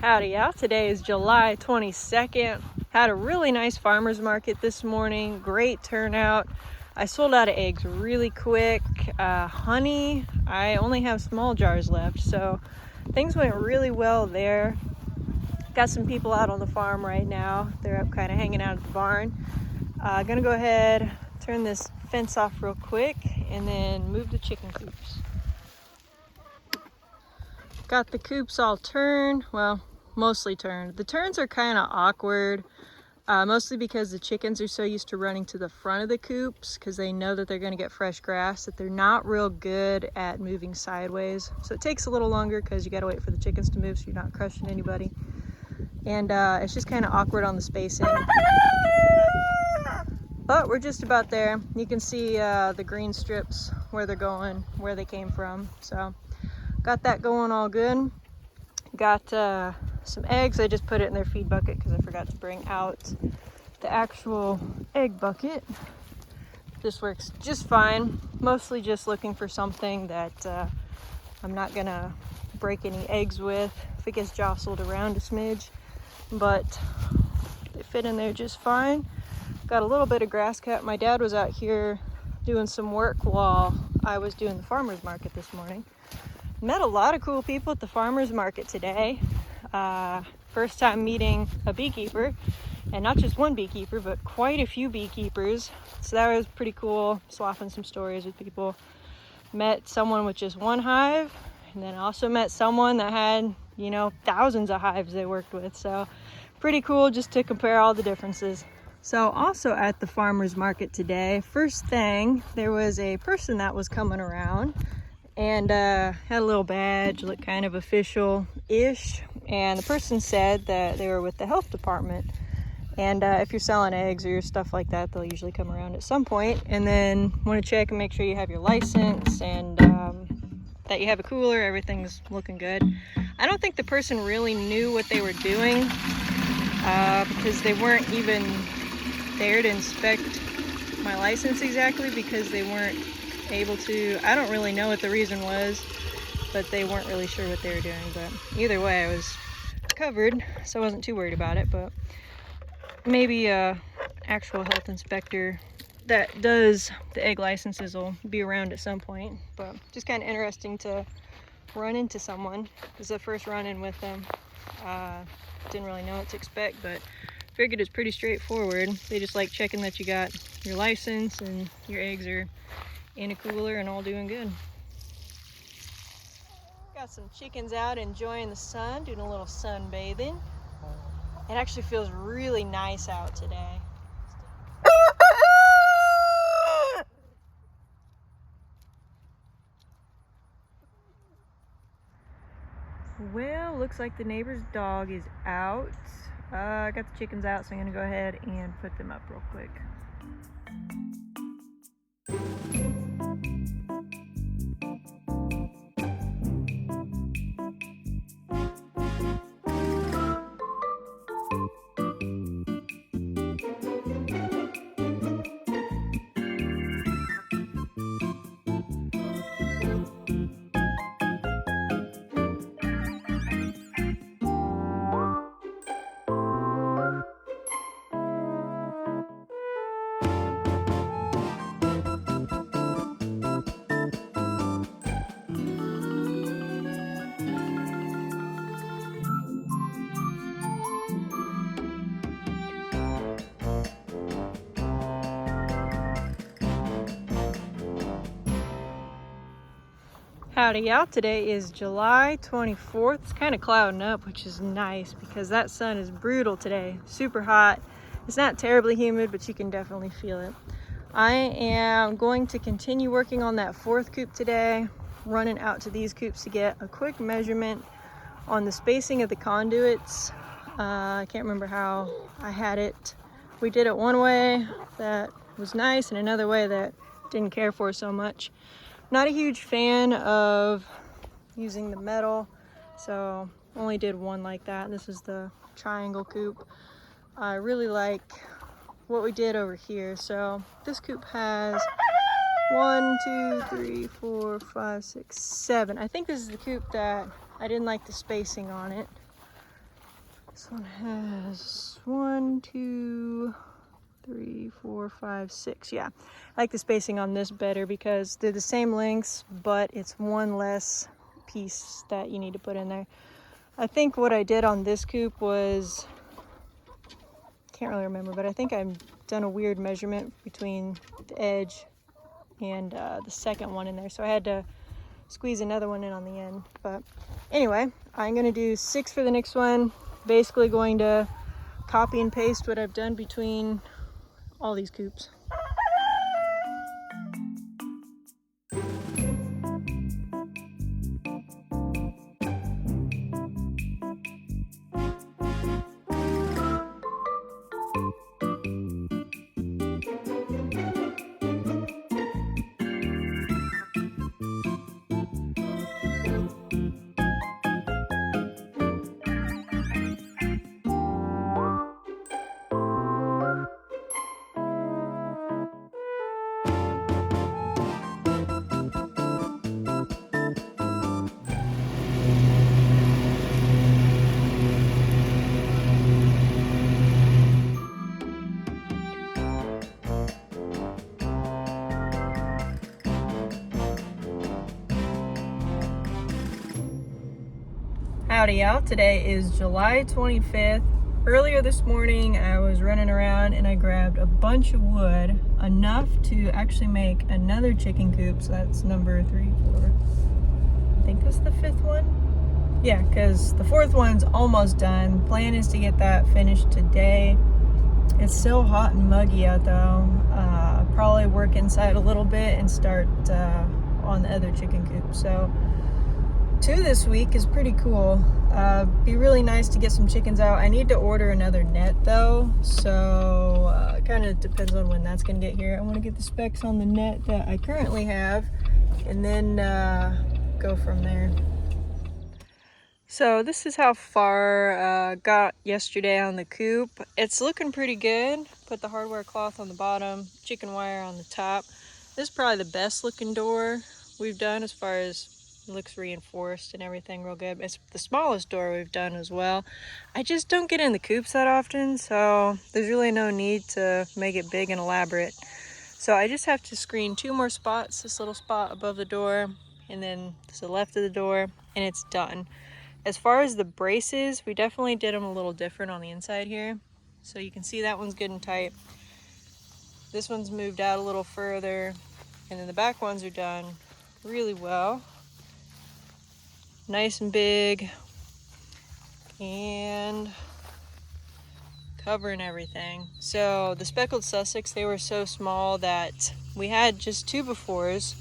Howdy y'all, today is July 22nd. Had a really nice farmer's market this morning, great turnout. I sold out of eggs really quick. Honey, I only have small jars left, so things went really well there. Got some people out on the farm right now. They're up kind of hanging out at the barn. Gonna go ahead, turn this fence off real quick, and then move the chicken coops. Got the coops all turned, well, mostly turned. The turns are kind of awkward, mostly because the chickens are so used to running to the front of the coops because they know that they're going to get fresh grass, that they're not real good at moving sideways. So it takes a little longer because you got to wait for the chickens to move so you're not crushing anybody. And it's just kind of awkward on the spacing. But we're just about there. You can see the green strips, where they're going, where they came from. So got that going all good. Got some eggs. I just put it in their feed bucket because I forgot to bring out the actual egg bucket. This works just fine. Mostly just looking for something that I'm not gonna break any eggs with if it gets jostled around a smidge, but they fit in there just fine. Got a little bit of grass cut. My dad was out here doing some work while I was doing the farmer's market this morning. Met a lot of cool people at the farmer's market today. First time meeting a beekeeper, and not just one beekeeper, but quite a few beekeepers. So that was pretty cool, swapping some stories with people. Met someone with just one hive, and then also met someone that had, thousands of hives they worked with. So pretty cool just to compare all the differences. So also at the farmer's market today, first thing, there was a person that was coming around and had a little badge, looked kind of official-ish. And the person said that they were with the health department. And if you're selling eggs or stuff like that, they'll usually come around at some point and then want to check and make sure you have your license and that you have a cooler, everything's looking good. I don't think the person really knew what they were doing because they weren't even there to inspect my license exactly, because they weren't able to. I don't really know what the reason was, but they weren't really sure what they were doing. But either way, I was covered, so I wasn't too worried about it. But maybe a actual health inspector that does the egg licenses will be around at some point. But just kind of interesting to run into someone. It was the first run-in with them. Didn't really know what to expect, but figured it's pretty straightforward. They just like checking that you got your license and your eggs are in a cooler and all doing good. Got some chickens out enjoying the sun, doing a little sunbathing. It actually feels really nice out today. Well, looks like the neighbor's dog is out. I got the chickens out, so I'm gonna go ahead and put them up real quick. Howdy y'all, today is July 24th. It's kind of clouding up, which is nice because that sun is brutal today. Super hot. It's not terribly humid, but you can definitely feel it. I am going to continue working on that fourth coop today, running out to these coops to get a quick measurement on the spacing of the conduits. I can't remember how I had it. We did it one way that was nice and another way that didn't care for so much. Not a huge fan of using the metal, so only did one like that. This is the triangle coop. I really like what we did over here. So this coop has 1, 2, 3, 4, 5, 6, 7. I think this is the coop that I didn't like the spacing on it. This one has 1, 2, 3, 4, 5, 6. Yeah, I like the spacing on this better because they're the same lengths, but it's one less piece that you need to put in there. I think what I did on this coop was, can't really remember, but I think I've done a weird measurement between the edge and the second one in there, so I had to squeeze another one in on the end. But anyway, I'm gonna do 6 for the next one. Basically going to copy and paste what I've done between all these coops. Howdy y'all, today is July 25th. Earlier this morning I was running around and I grabbed a bunch of wood, enough to actually make another chicken coop. So that's number 3, 4, I think that's the 5th one. Yeah, because the 4th one's almost done. Plan is to get that finished today. It's so hot and muggy out though. Probably work inside a little bit and start on the other chicken coop. So 2 this week is pretty cool. Be really nice to get some chickens out. I need to order another net though, so it kind of depends on when that's gonna get here. I want to get the specs on the net that I currently have and then go from there. So this is how far got yesterday on the coop. It's looking pretty good. Put the hardware cloth on the bottom, chicken wire on the top. This is probably the best looking door we've done as far as looks reinforced and everything real good. It's the smallest door we've done as well. I just don't get in the coops that often, so there's really no need to make it big and elaborate. So I just have to screen 2 more spots, this little spot above the door and then to the left of the door, and it's done. As far as the braces, we definitely did them a little different on the inside here. So you can see that one's good and tight. This one's moved out a little further, and then the back ones are done really well. Nice and big, and covering everything. So the speckled Sussex, they were so small that we had just 2 befores,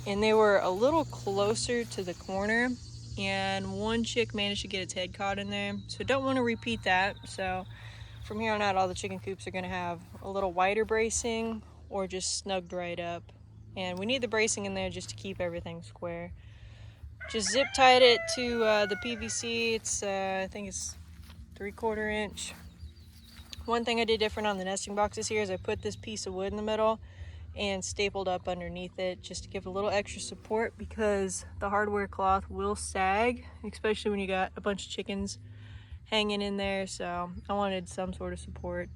and they were a little closer to the corner, and one chick managed to get its head caught in there. So don't want to repeat that. So from here on out, all the chicken coops are going to have a little wider bracing or just snugged right up. And we need the bracing in there just to keep everything square. Just zip tied it to the PVC. It's I think it's 3/4 inch. One thing I did different on the nesting boxes here is I put this piece of wood in the middle and stapled up underneath it just to give a little extra support, because the hardware cloth will sag, especially when you got a bunch of chickens hanging in there. So I wanted some sort of support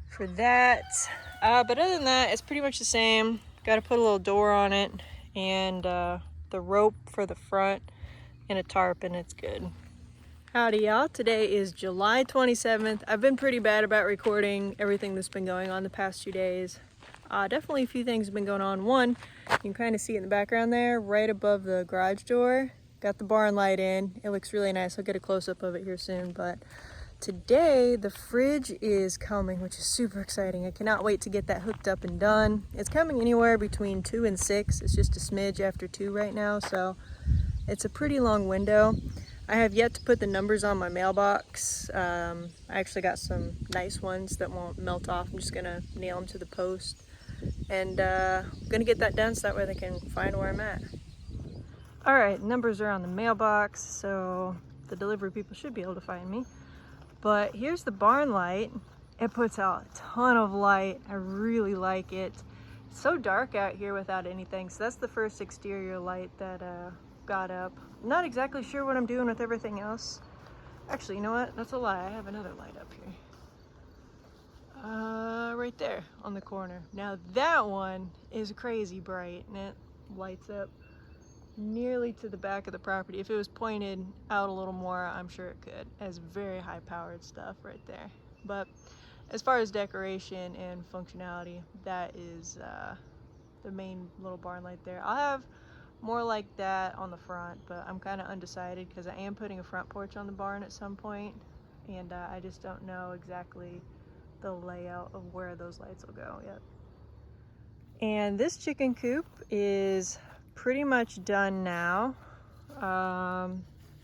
for that. But other than that, it's pretty much the same. Got to put a little door on it and the rope for the front and a tarp, and it's good. Howdy y'all, today is July 27th. I've been pretty bad about recording everything that's been going on the past 2 days. Definitely a few things have been going on. One, you can kind of see it in the background there, right above the garage door. Got the barn light in. It looks really nice. I'll get a close-up of it here soon. But today, the fridge is coming, which is super exciting. I cannot wait to get that hooked up and done. It's coming anywhere between 2 and 6. It's just a smidge after 2 right now, so it's a pretty long window. I have yet to put the numbers on my mailbox. I actually got some nice ones that won't melt off. I'm just gonna nail them to the post. And I'm gonna get that done so that way they can find where I'm at. All right, numbers are on the mailbox, so the delivery people should be able to find me. But here's the barn light. It puts out a ton of light. I really like it. It's so dark out here without anything, so that's the first exterior light that got up. I'm not exactly sure what I'm doing with everything else. Actually, you know what? That's a lie. I have another light up here. Right there on the corner. Now that one is crazy bright and it lights up nearly to the back of the property. If it was pointed out a little more, I'm sure it could. It has very high powered stuff right there. But as far as decoration and functionality, that is the main little barn light there. I'll have more like that on the front, but I'm kind of undecided because I am putting a front porch on the barn at some point, and I just don't know exactly the layout of where those lights will go yet. And this chicken coop is pretty much done now.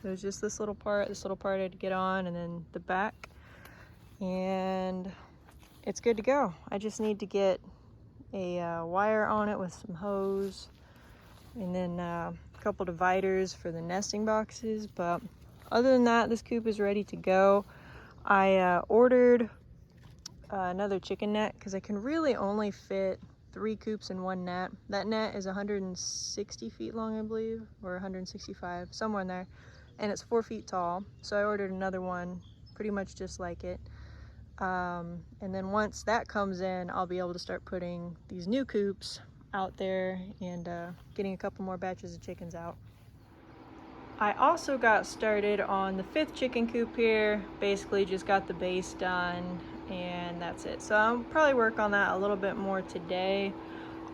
There's just this little part I had to get on, and then the back, and it's good to go. I just need to get a wire on it with some hose, and then a couple dividers for the nesting boxes. But other than that, this coop is ready to go. I ordered another chicken net because I can really only fit 3 coops in one net. That net is 160 feet long, I believe, or 165, somewhere in there, and it's 4 feet tall. So I ordered another one pretty much just like it. And then once that comes in, I'll be able to start putting these new coops out there and getting a couple more batches of chickens out. I also got started on the 5th chicken coop here. Basically just got the base done and that's it. So I'll probably work on that a little bit more today.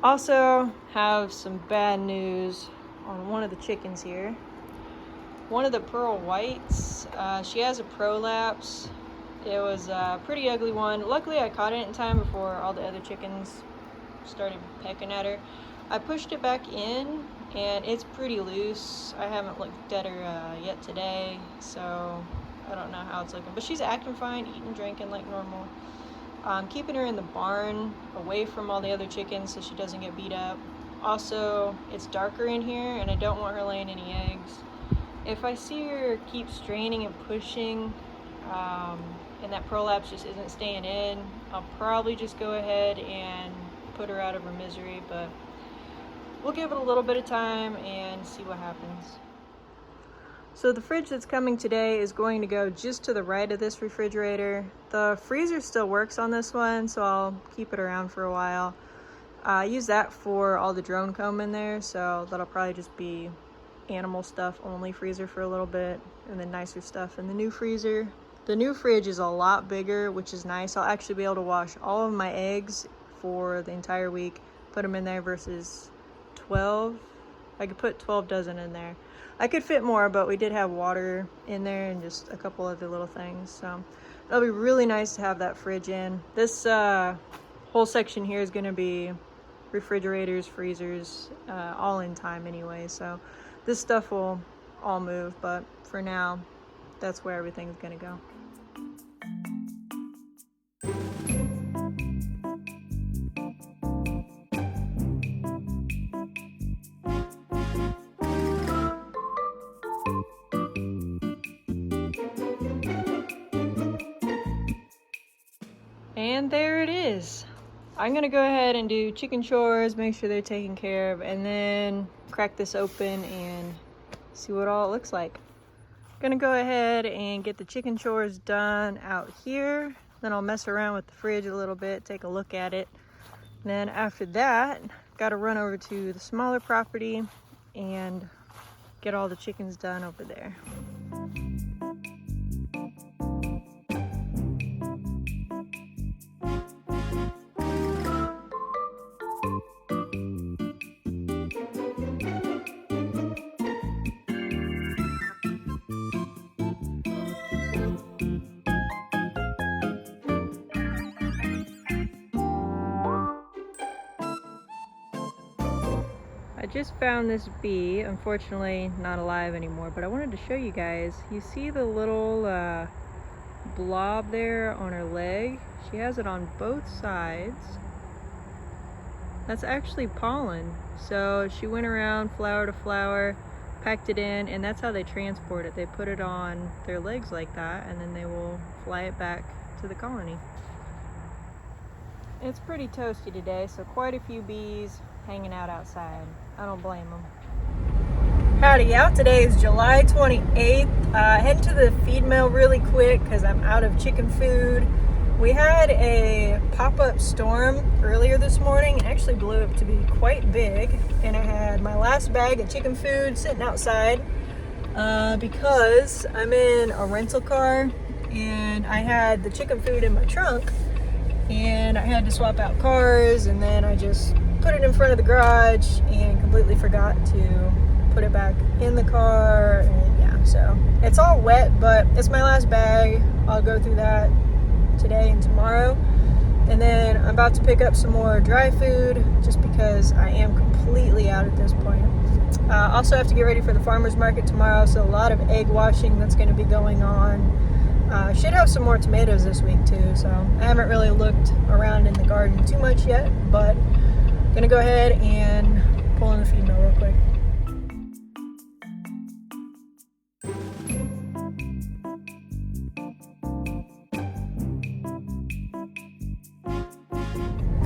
Also have some bad news on one of the chickens here. One of the pearl whites, she has a prolapse. It was a pretty ugly one. Luckily I caught it in time before all the other chickens started pecking at her. I pushed it back in and it's pretty loose. I haven't looked at her yet today, so I don't know how it's looking. But she's acting fine, eating, drinking like normal. I'm keeping her in the barn away from all the other chickens so she doesn't get beat up. Also, it's darker in here and I don't want her laying any eggs. If I see her keep straining and pushing, and that prolapse just isn't staying in, I'll probably just go ahead and put her out of her misery, but we'll give it a little bit of time and see what happens. So the fridge that's coming today is going to go just to the right of this refrigerator. The freezer still works on this one, so I'll keep it around for a while. I use that for all the drone comb in there, so that'll probably just be animal stuff only freezer for a little bit, and then nicer stuff in the new freezer. The new fridge is a lot bigger, which is nice. I'll actually be able to wash all of my eggs for the entire week, put them in there versus 12. I could put 12 dozen in there. I could fit more, but we did have water in there and just a couple other little things. So it'll be really nice to have that fridge in. This whole section here is going to be refrigerators, freezers, all in time anyway. So this stuff will all move, but for now, that's where everything's going to go. And there it is. I'm gonna go ahead and do chicken chores, make sure they're taken care of, and then crack this open and see what all it looks like. Gonna go ahead and get the chicken chores done out here. Then I'll mess around with the fridge a little bit, take a look at it. Then after that, gotta run over to the smaller property and get all the chickens done over there. I just found this bee, unfortunately not alive anymore, but I wanted to show you guys. You see the little blob there on her leg? She has it on both sides. That's actually pollen. So she went around flower to flower, packed it in, and that's how they transport it. They put it on their legs like that, and then they will fly it back to the colony. It's pretty toasty today, so quite a few bees hanging out outside. I don't blame them. Howdy, yeah, today is July 28th. Heading to the feed mill really quick because I'm out of chicken food. We had a pop-up storm earlier this morning. It actually blew up to be quite big, and I had my last bag of chicken food sitting outside because I'm in a rental car and I had the chicken food in my trunk and I had to swap out cars, and then I just put it in front of the garage and completely forgot to put it back in the car. And yeah, so it's all wet, but it's my last bag. I'll go through that today and tomorrow, and then I'm about to pick up some more dry food just because I am completely out at this point. Also have to get ready for the farmers market tomorrow, so a lot of egg washing that's going to be going on. Should have some more tomatoes this week too, so I haven't really looked around in the garden too much yet, but gonna go ahead and pull in the feed mill real quick.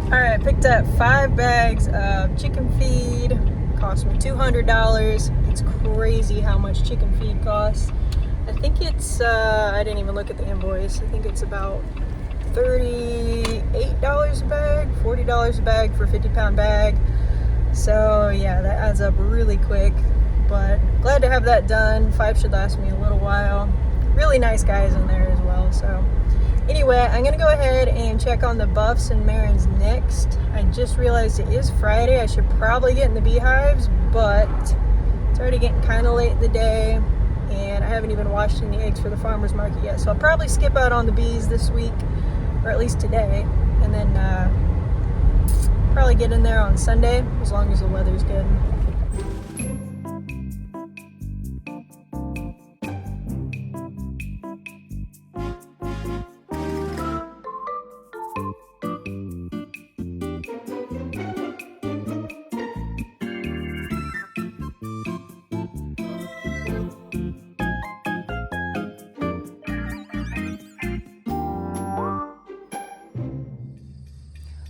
Alright, picked up 5 bags of chicken feed. Cost me $200. It's crazy how much chicken feed costs. I think it's, I didn't even look at the invoice. I think it's about $38 a bag, $40 a bag for a 50-pound bag. So yeah, that adds up really quick, but glad to have that done. 5 should last me a little while. Really nice guys in there as well, so. Anyway, I'm gonna go ahead and check on the Buffs and Marins next. I just realized it is Friday. I should probably get in the beehives, but it's already getting kind of late in the day, and I haven't even washed any eggs for the farmer's market yet. So I'll probably skip out on the bees this week, or at least today, and then probably get in there on Sunday, as long as the weather's good.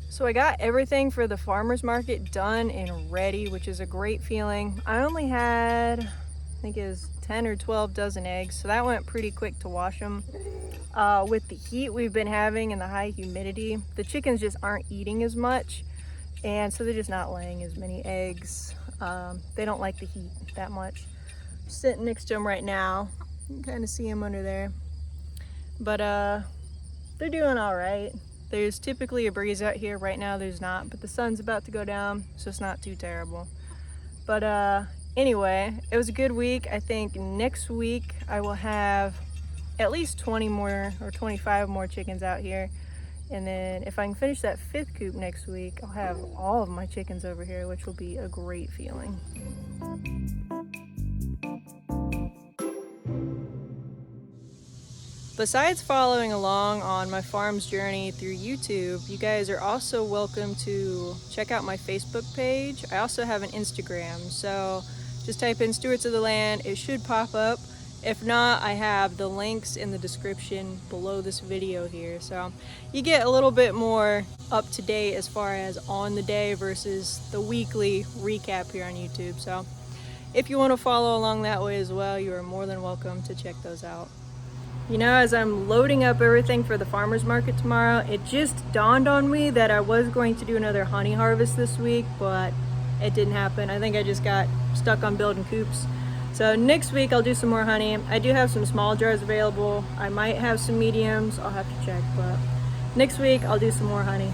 So I got everything for the farmer's market done and ready, which is a great feeling. I only had, I think it was 10 or 12 dozen eggs, so that went pretty quick to wash them. With the heat we've been having and the high humidity, the chickens just aren't eating as much, and so they're just not laying as many eggs. They don't like the heat that much. I'm sitting next to them right now. You can kind of see them under there. But they're doing all right. There's typically a breeze out here. Right now there's not, but the sun's about to go down, so it's not too terrible. But anyway, it was a good week. I think next week I will have at least 20 more or 25 more chickens out here. And then if I can finish that 5th coop next week, I'll have all of my chickens over here, which will be a great feeling. Besides following along on my farm's journey through YouTube, you guys are also welcome to check out my Facebook page. I also have an Instagram, so just type in Stewards of the Land, it should pop up. If not, I have the links in the description below this video here. So you get a little bit more up to date as far as on the day versus the weekly recap here on YouTube. So if you want to follow along that way as well, you are more than welcome to check those out. You know, as I'm loading up everything for the farmer's market tomorrow, it just dawned on me that I was going to do another honey harvest this week, but it didn't happen. I think I just got stuck on building coops. So next week I'll do some more honey. I do have some small jars available. I might have some mediums. I'll have to check, but next week I'll do some more honey.